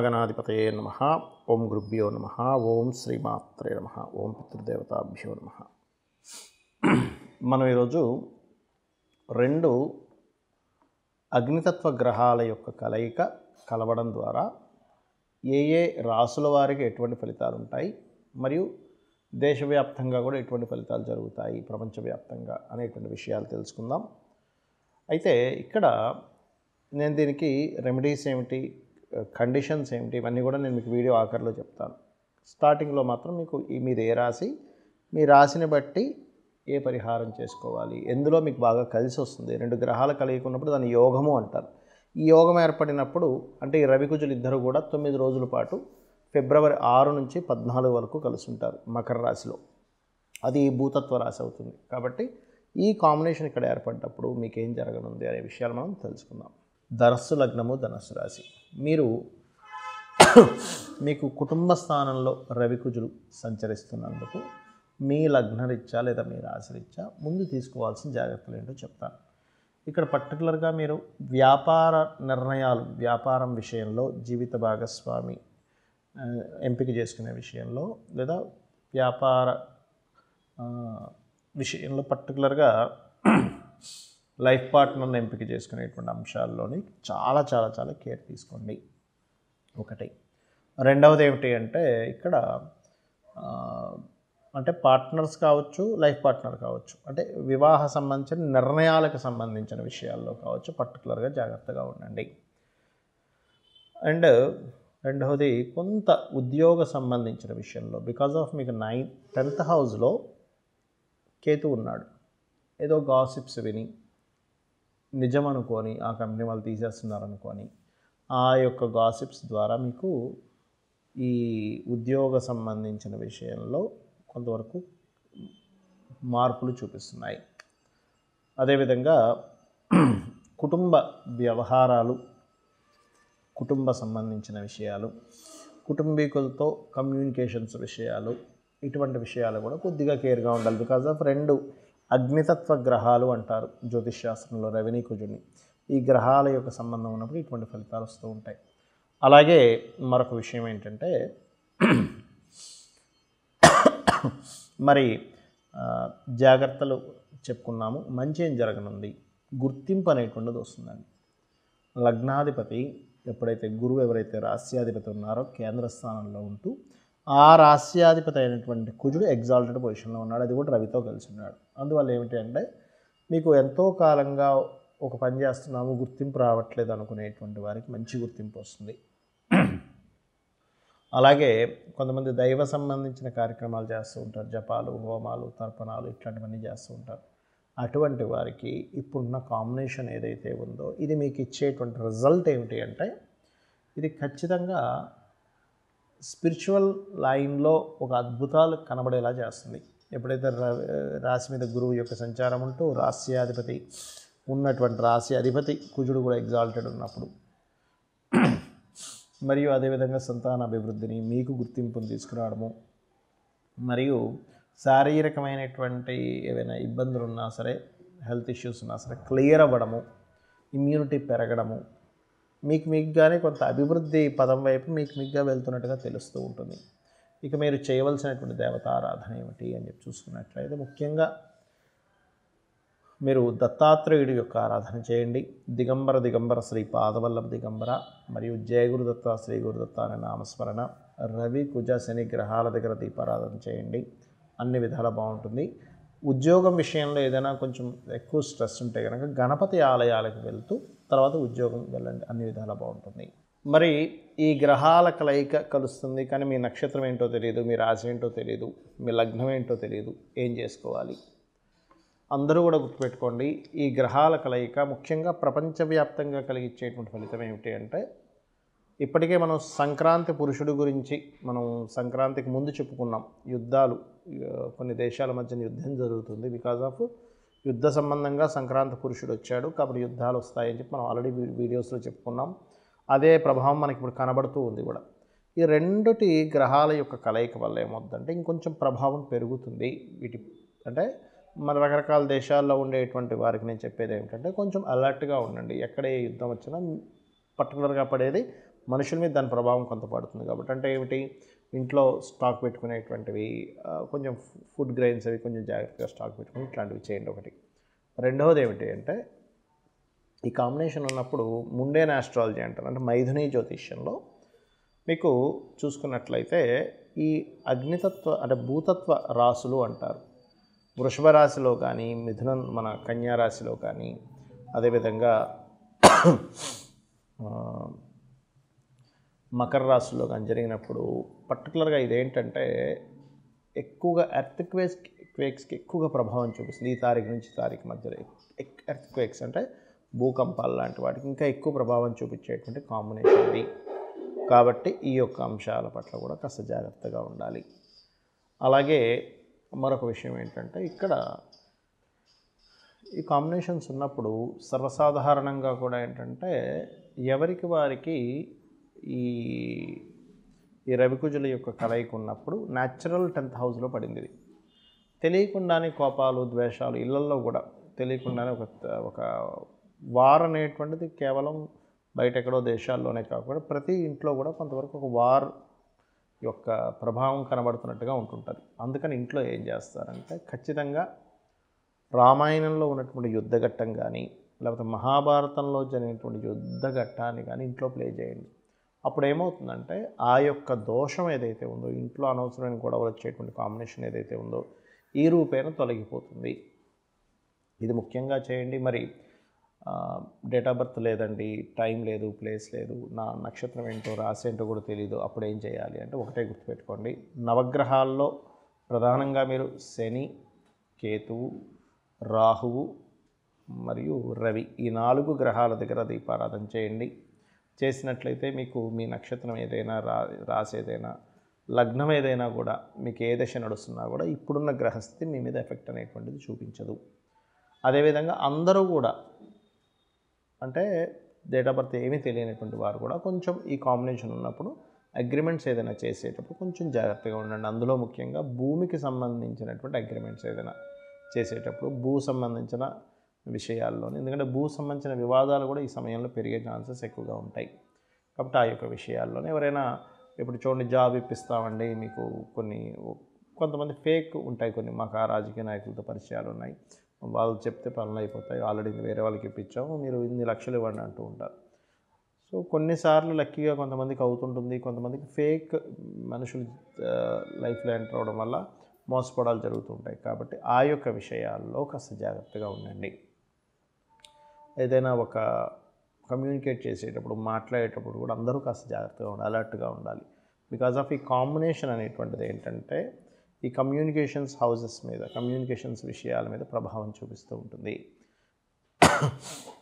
శ్రీమహాగణాధిపతయే నమః. ఓం గురుభ్యో నమః. ఓం శ్రీమాత్రే నమః. ఓం పితృదేవతాభ్యో నమః. మనం ఈరోజు రెండు అగ్నితత్వ గ్రహాల యొక్క కలయిక కలవడం ద్వారా ఏ ఏ రాసుల వారికి ఎటువంటి ఫలితాలు ఉంటాయి, మరియు దేశవ్యాప్తంగా కూడా ఎటువంటి ఫలితాలు జరుగుతాయి ప్రపంచవ్యాప్తంగా అనేటువంటి విషయాలు తెలుసుకుందాం. అయితే ఇక్కడ నేను దీనికి రెమెడీస్ ఏమిటి, కండిషన్స్ ఏమిటి, ఇవన్నీ కూడా నేను మీకు వీడియో ఆఖరిలో చెప్తాను. స్టార్టింగ్లో మాత్రం మీకు మీది ఏ రాశి, మీ రాశిని బట్టి ఏ పరిహారం చేసుకోవాలి, ఎందులో మీకు బాగా కలిసి వస్తుంది. రెండు గ్రహాల కలయిక ఉన్నప్పుడు దాన్ని యోగము అంటారు. ఈ యోగం ఏర్పడినప్పుడు అంటే ఈ రవికుజులు ఇద్దరు కూడా 9 రోజుల పాటు ఫిబ్రవరి 6 నుంచి 14 వరకు కలిసి ఉంటారు మకర రాశిలో. అది భూతత్వ రాశి అవుతుంది. కాబట్టి ఈ కాంబినేషన్ ఇక్కడ ఏర్పడినప్పుడు మీకు ఏం జరగనుంది అనే విషయాలు మనం తెలుసుకుందాం. ధనస్సు లగ్నము, ధనస్సు రాశి. మీకు కుటుంబ స్థానంలో రవికుజులు సంచరిస్తున్నందుకు మీ లగ్నరీత్యా లేదా మీ రాశిరీత్యా ముందు తీసుకోవాల్సిన జాగ్రత్తలు ఏంటో చెప్తాను. ఇక్కడ పర్టికులర్గా మీరు వ్యాపార నిర్ణయాలు, వ్యాపారం విషయంలో, జీవిత భాగస్వామి ఎంపిక చేసుకునే విషయంలో, లేదా వ్యాపార విషయంలో పర్టికులర్గా లైఫ్ పార్ట్నర్ని ఎంపిక చేసుకునేటువంటి అంశాల్లోని చాలా చాలా చాలా కేర్ తీసుకోండి. ఒకటి. రెండవది ఏమిటి అంటే ఇక్కడ అంటే పార్ట్నర్స్ కావచ్చు, లైఫ్ పార్ట్నర్ కావచ్చు, అంటే వివాహ సంబంధించిన నిర్ణయాలకు సంబంధించిన విషయాల్లో కావచ్చు, పర్టికులర్గా జాగ్రత్తగా ఉండండి. అండ్ రెండవది కొంత ఉద్యోగ సంబంధించిన విషయంలో, బికాజ్ ఆఫ్ మీకు 10th హౌస్లో కేతు ఉన్నాడు. ఏదో గాసిప్స్ విని నిజం అనుకొని ఆ కంపెనీ వాళ్ళు తీసేస్తున్నారనుకొని ఆ యొక్క గాసిప్స్ ద్వారా మీకు ఈ ఉద్యోగ సంబంధించిన విషయంలో కొంతవరకు మార్పులు చూపిస్తున్నాయి. అదేవిధంగా కుటుంబ వ్యవహారాలు, కుటుంబ సంబంధించిన విషయాలు, కుటుంబీకులతో కమ్యూనికేషన్స్ విషయాలు, ఇటువంటి విషయాలు కూడా కొద్దిగా కేర్గా ఉండాలి. బికాజ్ ఆఫ్ రెండు అగ్నితత్వ గ్రహాలు అంటారు జ్యోతిష్ శాస్త్రంలో రవిని కుజుని. ఈ గ్రహాల యొక్క సంబంధం ఉన్నప్పుడు ఇటువంటి ఫలితాలు వస్తూ ఉంటాయి. అలాగే మరొక విషయం ఏంటంటే మరి జాగ్రత్తలు చెప్పుకున్నాము. మంచి ఏం జరగనుంది, గుర్తింపు అనేటువంటిది వస్తుందండి. లగ్నాధిపతి ఎప్పుడైతే గురువు ఎవరైతే రాస్యాధిపతి ఉన్నారో కేంద్ర స్థానంలో ఉంటూ ఆ రాస్యాధిపతి అయినటువంటి కుజుడు ఎగ్జాల్టెడ్ పొజిషన్లో ఉన్నాడు. అది కూడా రవితో కలిసి ఉన్నాడు. అందువల్ల ఏమిటి అంటే మీకు ఎంతో కాలంగా ఒక పని చేస్తున్నాము, గుర్తింపు రావట్లేదు అనుకునేటువంటి వారికి మంచి గుర్తింపు వస్తుంది. అలాగే కొంతమంది దైవ సంబంధించిన కార్యక్రమాలు చేస్తూ ఉంటారు, జపాలు, హోమాలు, తర్పణాలు ఇట్లాంటివన్నీ చేస్తూ ఉంటారు. అటువంటి వారికి ఇప్పుడున్న కాంబినేషన్ ఏదైతే ఉందో ఇది మీకు ఇచ్చేటువంటి రిజల్ట్ ఏమిటి అంటే ఇది ఖచ్చితంగా స్పిరిచువల్ లైన్లో ఒక అద్భుతాలు కనబడేలా చేస్తుంది. ఎప్పుడైతే రాశి మీద గురువు యొక్క సంచారం ఉంటూ రాస్యాధిపతి ఉన్నటువంటి రాశి అధిపతి కుజుడు కూడా ఎగ్జాల్టెడ్ ఉన్నప్పుడు, మరియు అదేవిధంగా సంతాన అభివృద్ధిని, మీకు గుర్తింపును తీసుకురావడము, మరియు శారీరకమైనటువంటి ఏవైనా ఇబ్బందులు ఉన్నా సరే, హెల్త్ ఇష్యూస్ ఉన్నా సరే క్లియర్ అవ్వడము, ఇమ్యూనిటీ పెరగడము, మీకుగానే కొంత అభివృద్ధి పదం వైపు మీకుగా వెళ్తున్నట్టుగా తెలుస్తూ ఉంటుంది. ఇక మీరు చేయవలసినటువంటి దేవతారాధన ఏమిటి అని చెప్పి చూసుకున్నట్లయితే ముఖ్యంగా మీరు దత్తాత్రేయుడి యొక్క ఆరాధన చేయండి. దిగంబర శ్రీ పాదవల్లభ దిగంబర మరియు జయ గురుదత్త శ్రీ గురుదత్త అనే నామస్మరణ, రవి కుజ శని గ్రహాల దగ్గర దీపారాధన చేయండి. అన్ని విధాలా బాగుంటుంది. ఉద్యోగం విషయంలో ఏదైనా కొంచెం ఎక్కువ స్ట్రెస్ ఉంటే కనుక గణపతి ఆలయాలకు వెళ్తూ తర్వాత ఉద్యోగం వెళ్ళండి. అన్ని విధాలా బాగుంటుంది. మరి ఈ గ్రహాల కలయిక కలుస్తుంది, కానీ మీ నక్షత్రం ఏంటో తెలియదు, మీ రాశి ఏంటో తెలియదు, మీ లగ్నం ఏంటో తెలియదు, ఏం చేసుకోవాలి? అందరూ కూడా గుర్తుపెట్టుకోండి, ఈ గ్రహాల కలయిక ముఖ్యంగా ప్రపంచవ్యాప్తంగా కలిగించేటువంటి ఫలితం ఏమిటి అంటే ఇప్పటికే మనం సంక్రాంతి పురుషుడు గురించి మనం సంక్రాంతికి ముందు చెప్పుకున్నాం. యుద్ధాలు, కొన్ని దేశాల మధ్యన యుద్ధం జరుగుతుంది. బికాజ్ ఆఫ్ యుద్ధ సంబంధంగా సంక్రాంతి పురుషుడు వచ్చాడు కాబట్టి యుద్ధాలు వస్తాయని చెప్పి మనం ఆల్రెడీ వీడియోస్లో చెప్పుకున్నాం. అదే ప్రభావం మనకి ఇప్పుడు కనబడుతూ ఉంది కూడా. ఈ రెండుటి గ్రహాల యొక్క కలయిక వల్ల ఏమవుతుందంటే ఇంకొంచెం ప్రభావం పెరుగుతుంది. వీటి అంటే మన రకరకాల దేశాల్లో ఉండేటువంటి వారికి నేను చెప్పేది ఏమిటంటే కొంచెం అలర్ట్గా ఉండండి. ఎక్కడ ఏ యుద్ధం వచ్చినా పర్టికులర్గా పడేది మనుషుల మీద దాని ప్రభావం కొంత పడుతుంది కాబట్టి. అంటే ఏమిటి, ఇంట్లో స్టాక్ పెట్టుకునేటువంటివి కొంచెం ఫుడ్ గ్రెయిన్స్ అవి కొంచెం జాగ్రత్తగా స్టాక్ పెట్టుకుని ఇట్లాంటివి చేయండి ఒకటి. రెండవది ఏమిటి అంటే, ఈ కాంబినేషన్ ఉన్నప్పుడు ముండేన్ ఆస్ట్రాలజీ అంటారు, అంటే మైథుని జ్యోతిష్యంలో మీకు చూసుకున్నట్లయితే ఈ అగ్నితత్వ అంటే భూతత్వ రాశులు అంటారు. వృషభ రాశిలో కానీ, మిథునం మన కన్యా రాశిలో కానీ, అదేవిధంగా మకర రాశిలో కానీ జరిగినప్పుడు పర్టికులర్గా ఇదేంటంటే ఎక్కువగా క్వేక్స్కి ఎక్కువగా ప్రభావం చూపిస్తుంది. ఈ తారీఖు నుంచి తారీఖు మధ్యలో క్వేక్స్ అంటే భూకంపాలు లాంటి వాటికి ఇంకా ఎక్కువ ప్రభావం చూపించేటువంటి కాంబినేషన్ ఇది. కాబట్టి ఈ యొక్క అంశాల పట్ల కూడా కాస్త జాగ్రత్తగా ఉండాలి. అలాగే మరొక విషయం ఏంటంటే, ఇక్కడ ఈ కాంబినేషన్స్ ఉన్నప్పుడు సర్వసాధారణంగా కూడా ఏంటంటే ఎవరికి వారికి ఈ రవికుజుల యొక్క కలయిక ఉన్నప్పుడు న్యాచురల్ 10th హౌస్లో పడింది. ఇది తెలియకుండానే కోపాలు, ద్వేషాలు ఇళ్లల్లో కూడా తెలియకుండానే ఒక వార్ అనేటువంటిది కేవలం బయట ఎక్కడో దేశాల్లోనే కాకుండా ప్రతి ఇంట్లో కూడా కొంతవరకు ఒక వార్ యొక్క ప్రభావం కనబడుతున్నట్టుగా ఉంటుంటుంది. అందుకని ఇంట్లో ఏం చేస్తారంటే ఖచ్చితంగా రామాయణంలో ఉన్నటువంటి యుద్ధఘట్టం కానీ, లేకపోతే మహాభారతంలో జరిగినటువంటి యుద్ధఘట్టాన్ని కానీ ఇంట్లో ప్లే చేయండి. అప్పుడు ఏమవుతుందంటే ఆ యొక్క దోషం ఏదైతే ఉందో, ఇంట్లో అనవసరమైన గొడవలు వచ్చేటువంటి కాంబినేషన్ ఏదైతే ఉందో ఈ రూపేణ తొలగిపోతుంది. ఇది ముఖ్యంగా చేయండి. మరి డేట్ ఆఫ్ బర్త్ లేదండి, టైం లేదు, ప్లేస్ లేదు, నా నక్షత్రం ఏంటో రాశి ఏంటో కూడా తెలీదు, అప్పుడు ఏం చేయాలి అంటే ఒకటే గుర్తుపెట్టుకోండి. నవగ్రహాల్లో ప్రధానంగా మీరు శని, కేతువు, రాహువు మరియు రవి ఈ 4 గ్రహాల దగ్గర దీపారాధన చేయండి. చేసినట్లయితే మీకు మీ నక్షత్రం ఏదైనా, రాశి ఏదైనా, లగ్నం ఏదైనా కూడా మీకు ఏ దశ నడుస్తున్నా కూడా ఇప్పుడున్న గ్రహస్థితి మీ మీద ఎఫెక్ట్ అనేటువంటిది చూపించదు. అదేవిధంగా అందరూ కూడా అంటే డేట్ ఆఫ్ బర్త్ ఏమీ తెలియనటువంటి వారు కూడా కొంచెం ఈ కాంబినేషన్ ఉన్నప్పుడు అగ్రిమెంట్స్ ఏదైనా చేసేటప్పుడు కొంచెం జాగ్రత్తగా ఉండండి. అందులో ముఖ్యంగా భూమికి సంబంధించినటువంటి అగ్రిమెంట్స్ ఏదైనా చేసేటప్పుడు భూ సంబంధించిన విషయాల్లోనే, ఎందుకంటే భూ సంబంధించిన వివాదాలు కూడా ఈ సమయంలో పెరిగే ఛాన్సెస్ ఎక్కువగా ఉంటాయి. కాబట్టి ఆ యొక్క విషయాల్లోనే ఎవరైనా ఇప్పుడు చూడండి, జాబ్ ఇప్పిస్తామండి మీకు కొంతమంది ఫేక్ ఉంటాయి, కొన్ని మాకు ఆ రాజకీయ నాయకులతో పరిచయాలు ఉన్నాయి, వాళ్ళు చెప్తే పనులు అయిపోతాయి, ఆల్రెడీ వేరే వాళ్ళకి ఇప్పించాము, మీరు ఇన్ని లక్షలు ఇవ్వండి అంటూ ఉంటారు. సో కొన్నిసార్లు లక్కీగా కొంతమందికి అవుతుంటుంది, కొంతమందికి ఫేక్ మనుషులు లైఫ్లో ఎంటర్ అవడం వల్ల మోసపోవడాలు జరుగుతుంటాయి. కాబట్టి ఆ యొక్క విషయాల్లో కాస్త జాగ్రత్తగా ఉండండి. ఏదైనా ఒక కమ్యూనికేట్ చేసేటప్పుడు, మాట్లాడేటప్పుడు కూడా అందరూ కాస్త జాగ్రత్తగా ఉండాలి, అలర్ట్గా ఉండాలి. బికాజ్ ఆఫ్ ఈ కాంబినేషన్ అనేటువంటిది ఏంటంటే ఈ కమ్యూనికేషన్స్ హౌసెస్ మీద, కమ్యూనికేషన్స్ విషయాల మీద ప్రభావం చూపిస్తూ ఉంటుంది.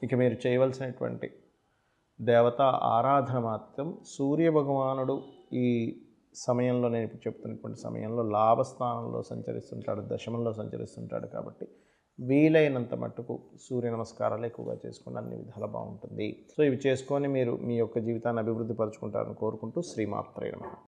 ఇక మీరు చేయవలసినటువంటి దేవత ఆరాధన మాత్రం సూర్య భగవానుడు ఈ సమయంలో, నేను ఇప్పుడు చెప్తున్నటువంటి సమయంలో లాభస్థానంలో సంచరిస్తుంటాడు, దశమంలో సంచరిస్తుంటాడు. కాబట్టి వీలైనంత మట్టుకు సూర్య నమస్కారాలు ఎక్కువగా చేసుకుని అన్ని విధాలు బాగుంటుంది. సో ఇవి చేసుకొని మీరు మీ యొక్క జీవితాన్ని అభివృద్ధి పరుచుకుంటారని కోరుకుంటూ శ్రీమాత్రే నమః.